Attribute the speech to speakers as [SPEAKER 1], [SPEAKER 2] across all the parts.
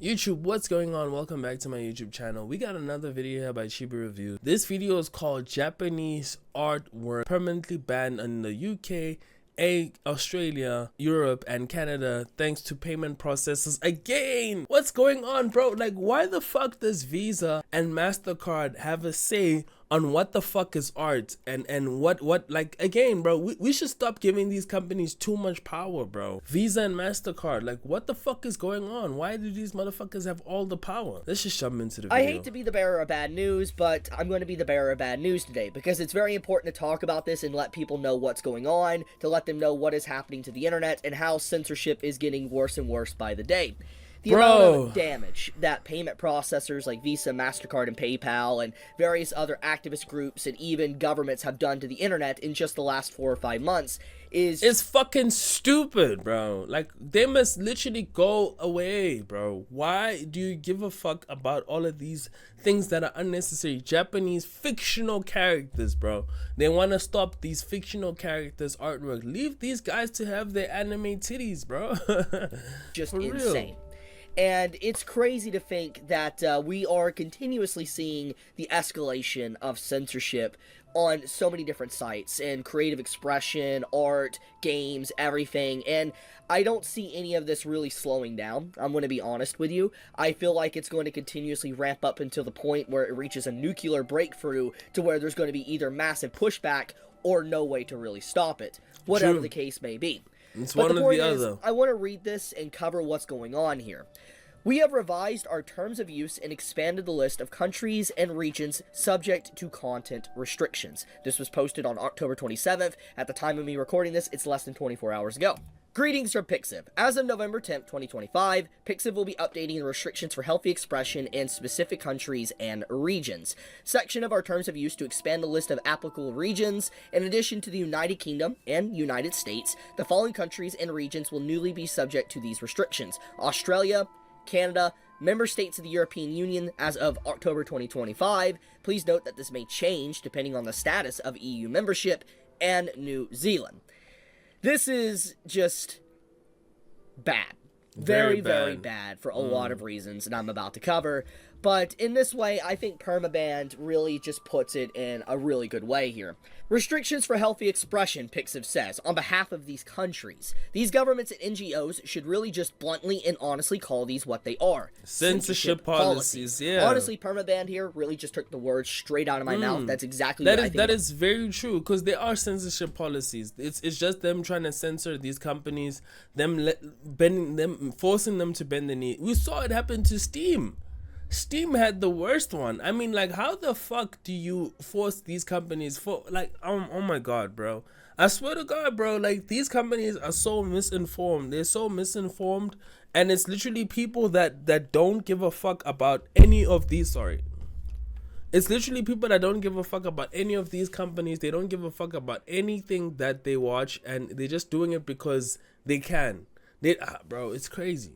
[SPEAKER 1] YouTube, what's going on? Welcome back to my YouTube channel. We got another video here by Chibi Review. This video is called Japanese artwork permanently banned in the UK, Australia, Europe, and Canada thanks to payment processors again. What's going on, bro? Like, why the fuck does Visa and MasterCard have a say on what the fuck is art and what like, again, bro, we should stop giving these companies too much power, bro. Visa and MasterCard, like, what the fuck is going on? Why do these motherfuckers have all the power? Let's just jump into the video.
[SPEAKER 2] I hate to be the bearer of bad news, but I'm going to be the bearer of bad news today because it's very important to talk about this and let people know what's going on, to let them know what is happening to the internet and how censorship is getting worse and worse by the day. The amount of damage that payment processors like Visa, MasterCard, and PayPal, and various other activist groups and even governments have done to the internet in just the last 4 or 5 months is
[SPEAKER 1] fucking stupid, bro. Like, they must literally go away, bro. Why do you give a fuck about all of these things that are unnecessary? Japanese fictional characters, bro. They want to stop these fictional characters' artwork. Leave these guys to have their anime titties, bro.
[SPEAKER 2] just insane. And it's crazy to think that we are continuously seeing the escalation of censorship on so many different sites and creative expression, art, games, everything. And I don't see any of this really slowing down. I'm going to be honest with you. I feel like it's going to continuously ramp up until the point where it reaches a nuclear breakthrough to where there's going to be either massive pushback or no way to really stop it, whatever the case may be.
[SPEAKER 1] It's one or the other.
[SPEAKER 2] I want to read this and cover what's going on here. We have revised our terms of use and expanded the list of countries and regions subject to content restrictions. This was posted on October 27th. At the time of me recording this, it's less than 24 hours ago. Greetings from Pixiv. As of November 10th, 2025, Pixiv will be updating the restrictions for healthy expression in specific countries and regions. Section of our terms of use to expand the list of applicable regions. In addition to the United Kingdom and United States, the following countries and regions will newly be subject to these restrictions: Australia, Canada, member states of the European Union as of October 2025. Please note that this may change depending on the status of EU membership, and New Zealand. This is just bad. Very bad for a lot of reasons that I'm about to cover. But in this way, I think permaban really just puts it in a really good way here. Restrictions for healthy expression, Pixiv says, on behalf of these countries. These governments and NGOs should really just bluntly and honestly call these what they are.
[SPEAKER 1] Censorship policies, yeah.
[SPEAKER 2] Honestly, permaban here really just took the words straight out of my mouth. That's exactly what I think.
[SPEAKER 1] That is very true, because there are censorship policies. It's just them trying to censor these companies, forcing them to bend the knee. We saw it happen to Steam. Steam had the worst one. I mean, like, how the fuck do you force these companies for, like, oh my god, bro. I swear to god, bro, like, these companies are so misinformed. They're so misinformed, and it's literally people that don't give a fuck about any of these, It's literally people that don't give a fuck about any of these companies. They don't give a fuck about anything that they watch, and they're just doing it because they can. Bro, it's crazy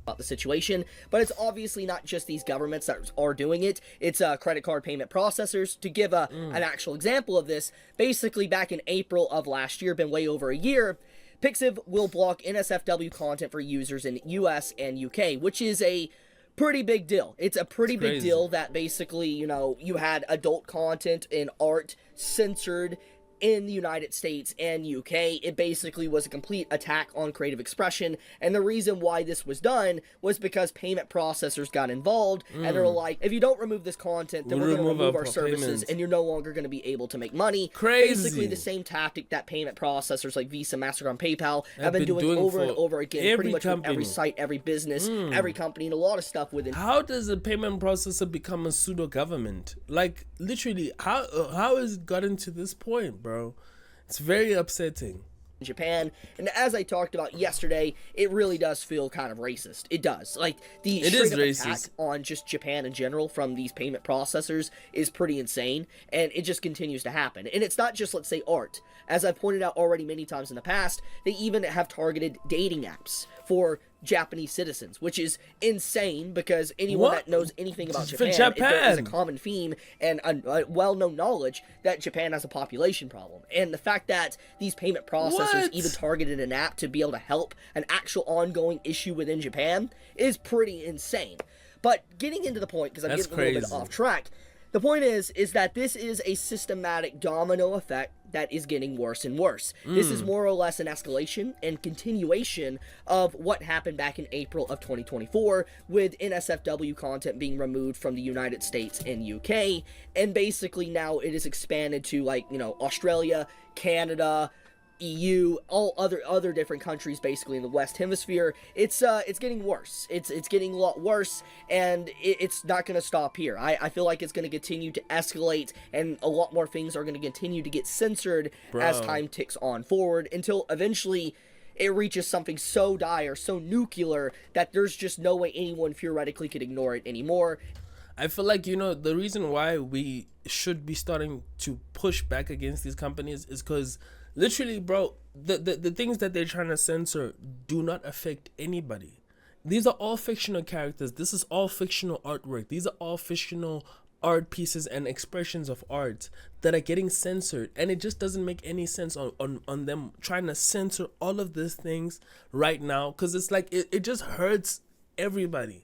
[SPEAKER 2] about the situation, but it's obviously not just these governments that are doing it. It's credit card payment processors. To give an actual example of this, basically back in April of last year, been way over a year, Pixiv will block NSFW content for users in US and UK, which is a pretty big deal. It's a pretty big deal that basically, you know, you had adult content and art censored in the United States and UK. It basically was a complete attack on creative expression, and the reason why this was done was because payment processors got involved, and they're like, if you don't remove this content, then we're going to remove our services, and you're no longer going to be able to make money. Basically the same tactic that payment processors like Visa, MasterCard, and PayPal have been doing over and over again, pretty much with every site, every business, every company, and a lot of stuff within.
[SPEAKER 1] How does a payment processor become a pseudo-government? Like, literally, how has it gotten to this point, bro? It's very upsetting.
[SPEAKER 2] Japan, and as I talked about yesterday, it really does feel kind of racist. It does. Like, the straight up attack on just Japan in general from these payment processors is pretty insane, and it just continues to happen. And it's not just, let's say, art. As I've pointed out already many times in the past, they even have targeted dating apps for Japanese citizens, which is insane because anyone that knows anything about Japan, there is a common theme and a well-known knowledge that Japan has a population problem. And the fact that these payment processors even targeted an app to be able to help an actual ongoing issue within Japan is pretty insane. But getting into the point, because I'm getting a little bit off track, the point is that this is a systematic domino effect that is getting worse and worse. This is more or less an escalation and continuation of what happened back in April of 2024 with NSFW content being removed from the United States and UK, and basically now it is expanded to, like, you know, Australia, Canada, EU, all other different countries basically in the West Hemisphere. It's getting worse. It's getting a lot worse, and it's not going to stop here. I feel like it's going to continue to escalate, and a lot more things are going to continue to get censored as time ticks on forward until eventually it reaches something so dire, so nuclear, that there's just no way anyone theoretically could ignore it anymore.
[SPEAKER 1] I feel like, you know, the reason why we should be starting to push back against these companies is because literally, bro, the things that they're trying to censor do not affect anybody. These are all fictional characters. This is all fictional artwork. These are all fictional art pieces and expressions of art that are getting censored, and it just doesn't make any sense on them trying to censor all of these things right now, because it's like it just hurts everybody.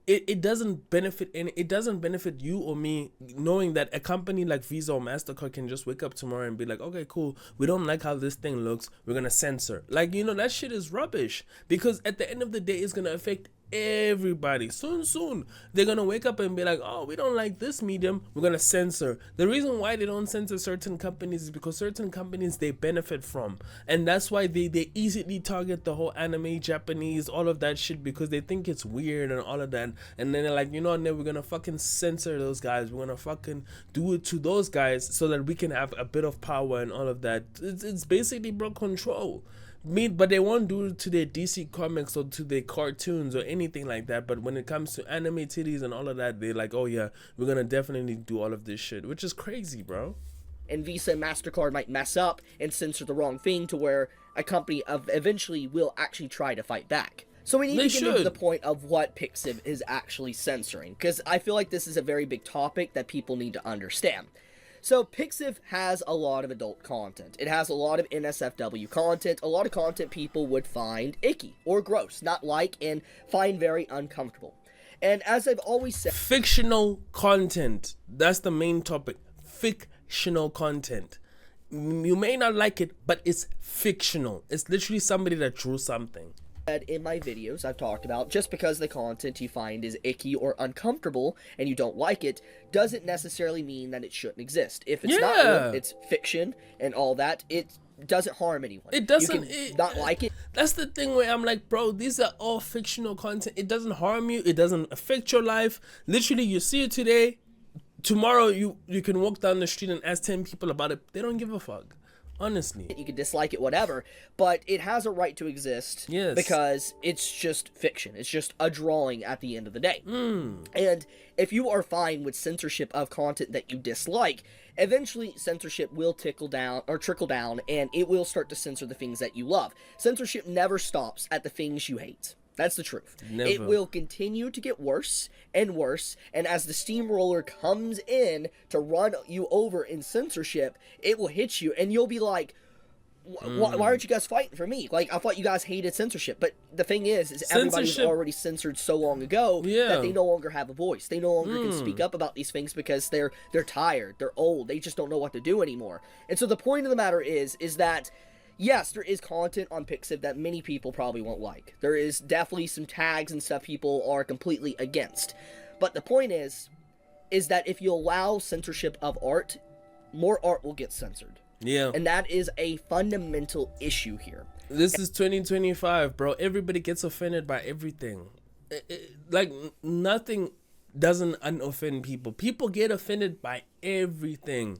[SPEAKER 1] It doesn't benefit it doesn't benefit you or me knowing that a company like Visa or MasterCard can just wake up tomorrow and be like, okay, cool, we don't like how this thing looks, we're gonna censor. Like, you know, that shit is rubbish, because at the end of the day it's gonna affect everybody. Soon they're gonna wake up and be like, oh, we don't like this medium, we're gonna censor. The reason why they don't censor certain companies is because certain companies they benefit from, and that's why they easily target the whole anime, Japanese, all of that shit, because they think it's weird and all of that, and then they're like, you know what, we're gonna fucking censor those guys, we're gonna fucking do it to those guys so that we can have a bit of power and all of that. It's basically, bro, control. But they won't do it to their DC comics or to their cartoons or anything like that. But when it comes to anime titties and all of that, they're like, oh yeah, we're gonna definitely do all of this shit, which is crazy, bro.
[SPEAKER 2] And Visa and MasterCard might mess up and censor the wrong thing to where a company eventually will actually try to fight back. So we need to get into the point of what Pixiv is actually censoring, because I feel like this is a very big topic that people need to understand. So Pixiv has a lot of adult content. It has a lot of NSFW content, a lot of content people would find icky or gross, not like, and find very uncomfortable. And as I've always said,
[SPEAKER 1] fictional content, that's the main topic. Fictional content. You may not like it, but it's fictional. It's literally somebody that drew something.
[SPEAKER 2] In my videos I've talked about, just because the content you find is icky or uncomfortable and you don't like it doesn't necessarily mean that it shouldn't exist. If it's not real, it's fiction and all that, it doesn't harm anyone.
[SPEAKER 1] It doesn't.
[SPEAKER 2] You can not like it.
[SPEAKER 1] That's the thing where I'm like, bro, these are all fictional content. It doesn't harm you. It doesn't affect your life. Literally, you see it today. Tomorrow, you can walk down the street and ask 10 people about it. They don't give a fuck. Honestly,
[SPEAKER 2] you can dislike it, whatever, but it has a right to exist because it's just fiction. It's just a drawing at the end of the day. And if you are fine with censorship of content that you dislike, eventually censorship will trickle down, and it will start to censor the things that you love. Censorship never stops at the things you hate. That's the truth.
[SPEAKER 1] Never.
[SPEAKER 2] It will continue to get worse and worse, and as the steamroller comes in to run you over in censorship, it will hit you, and you'll be like, why aren't you guys fighting for me? Like, I thought you guys hated censorship. But the thing is everybody's already censored so long ago that they no longer have a voice. They no longer can speak up about these things because they're tired, they're old, they just don't know what to do anymore. And so the point of the matter is that yes, there is content on Pixiv that many people probably won't like. There is definitely some tags and stuff people are completely against. But the point is that if you allow censorship of art, more art will get censored.
[SPEAKER 1] Yeah.
[SPEAKER 2] And that is a fundamental issue here.
[SPEAKER 1] This is 2025, bro. Everybody gets offended by everything. Like, nothing doesn't unoffend people. People get offended by everything.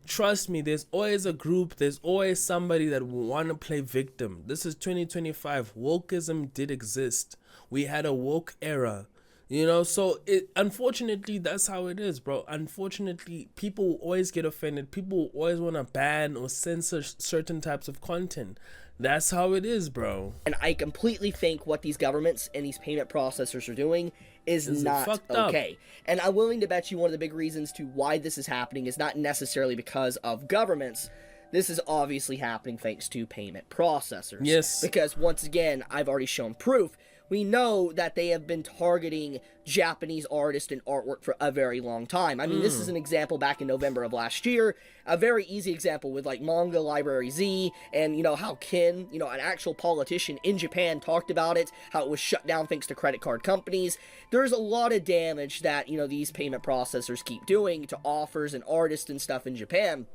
[SPEAKER 1] Trust me, there's always a group, there's always somebody that will want to play victim. This is 2025. Wokeism did exist. We had a woke era, you know, so unfortunately, that's how it is, bro. Unfortunately, people will always get offended. People will always want to ban or censor certain types of content. That's how it is, bro.
[SPEAKER 2] And I completely think what these governments and these payment processors are doing is not okay. And I'm willing to bet you one of the big reasons to why this is happening is not necessarily because of governments. This is obviously happening thanks to payment processors.
[SPEAKER 1] Yes.
[SPEAKER 2] Because once again, I've already shown proof. We know that they have been targeting Japanese artists and artwork for a very long time. I mean, this is an example back in November of last year. A very easy example with, like, Manga Library Z, and, you know, how Ken, you know, an actual politician in Japan talked about it, how it was shut down thanks to credit card companies. There's a lot of damage that, you know, these payment processors keep doing to authors and artists and stuff in Japan.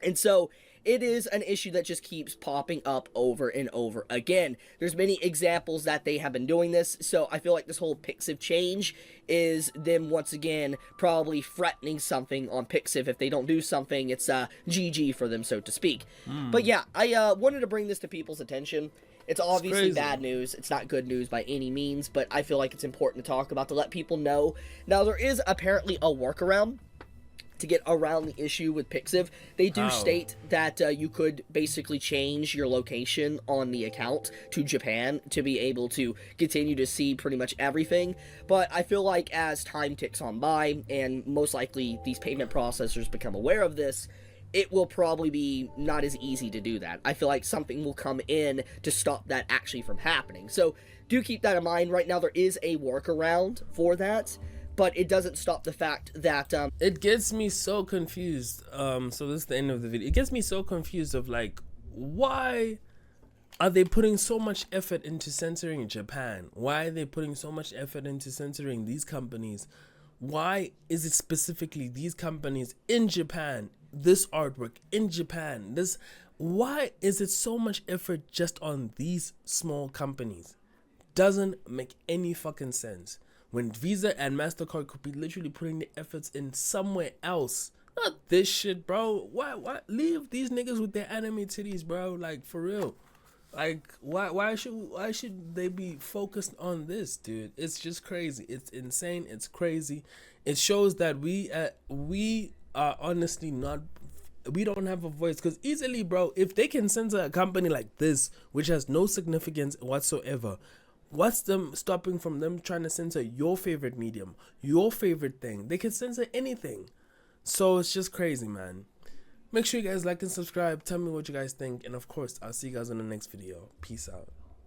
[SPEAKER 2] And so it is an issue that just keeps popping up over and over again. There's many examples that they have been doing this, so I feel like this whole Pixiv change is them once again probably threatening something on Pixiv. If they don't do something, it's GG for them, so to speak. But yeah, I wanted to bring this to people's attention. It's obviously bad news. It's not good news by any means, but I feel like it's important to talk about to let people know. Now, there is apparently a workaround to get around the issue with Pixiv. They do state that you could basically change your location on the account to Japan to be able to continue to see pretty much everything. But I feel like as time ticks on by, and most likely these payment processors become aware of this, it will probably be not as easy to do that. I feel like something will come in to stop that actually from happening. So do keep that in mind. Right now there is a workaround for that, but it doesn't stop the fact that
[SPEAKER 1] it gets me so confused. So this is the end of the video. It gets me so confused of, like, why are they putting so much effort into censoring Japan? Why are they putting so much effort into censoring these companies? Why is it specifically these companies in Japan, this artwork in Japan? Why is it so much effort just on these small companies? Doesn't make any fucking sense. When Visa and MasterCard could be literally putting the efforts in somewhere else. Not this shit, bro. Why leave these niggas with their anime titties, bro? Like, for real. Like, why should they be focused on this, dude? It's just crazy. It's insane. It's crazy. It shows that we are honestly not, we don't have a voice. Because easily, bro, if they can censor a company like this, which has no significance whatsoever, what's them stopping from them trying to censor your favorite medium, your favorite thing? They can censor anything. So it's just crazy, man. Make sure you guys like and subscribe. Tell me what you guys think. And of course, I'll see you guys in the next video. Peace out.